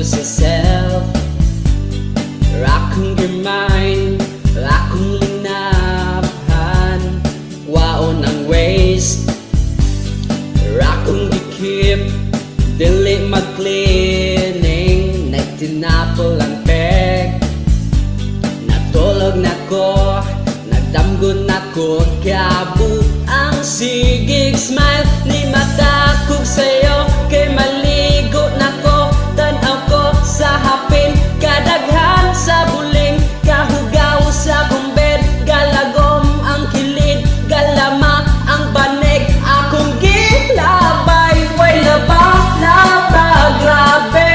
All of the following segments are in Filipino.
sa self. Akong remind, akong linaphan, waon ang waste. Akong gikip, dili mag-cleaning, nagtinapol ang peg. Natulog na ko, nagdamgon na ko, kabu ang sigig smile ni mata kog sayo. Kay maligo na ko, tanaw ko sa hapin, kadaghan sa buling, kahugaw sa kong bed, galagom ang kilid, galama ang banig, akong gilabay, way laba, grabe,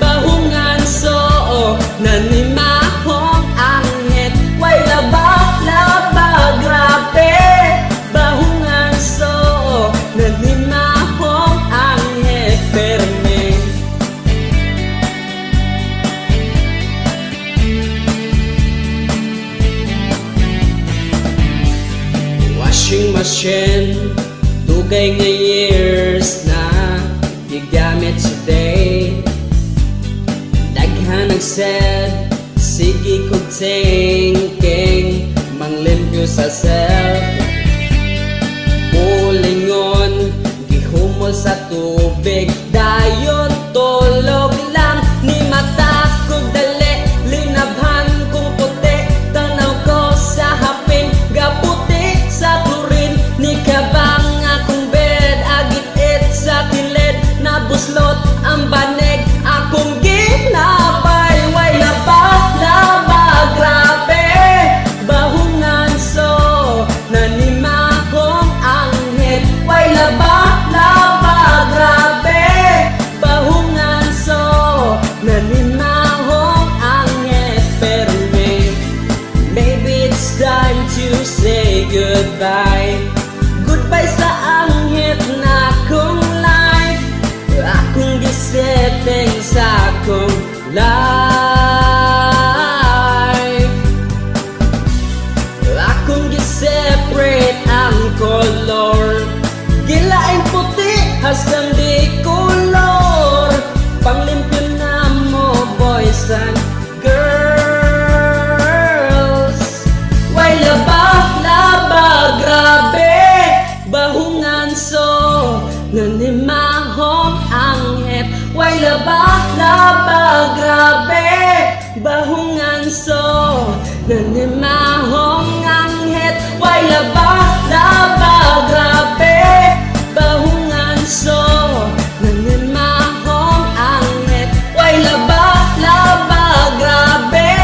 bahungan soo, nanimahong angit, way laba, grabe, bahungan soo, nanimahong angit, perme. Washing machine, dugay nga years na gigamit today. Daghan nagsaid, sige kog thinking, manglimpyo sa self. Bulingon, gihumol sa tubig, dayon tulog lang, ni mata kog dali, linabhan kong puti, tanaw ko sa hapin, gaputi sa turin, ni kabang akong bed, agit-it sa kilid, nabuslot ang banig, akong ginabay, way laba, grabe, bahungan so, nanimahong anghit, way laba, grabe, bahungan so, nanimahong anghit, pero maybe it's time to say goodbye. Goodbye sa anghit na akong life, akong gisetting sa akong life. Akong giseparate ang color, gilaing puti hastang di color, panglimpyo na mo boys and girls. Way laba, grabe, bahungan so, nanimahong anghit, way laba, grabe, bahungan so, nanimahong anghit, way laba, grabe, bahungan so, nanimahong anghit, way laba, grabe,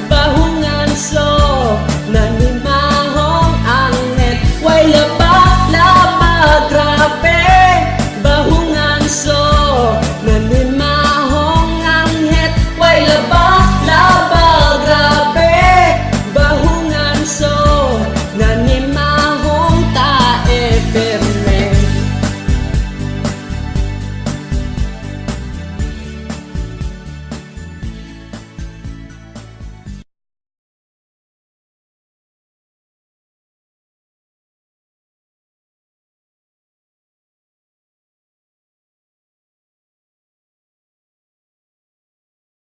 bahungan so, nanimahong anghit, way laba, grabe, bahungan so, nanimahong anghit, way laba, grabe, bahungan so, nanimahong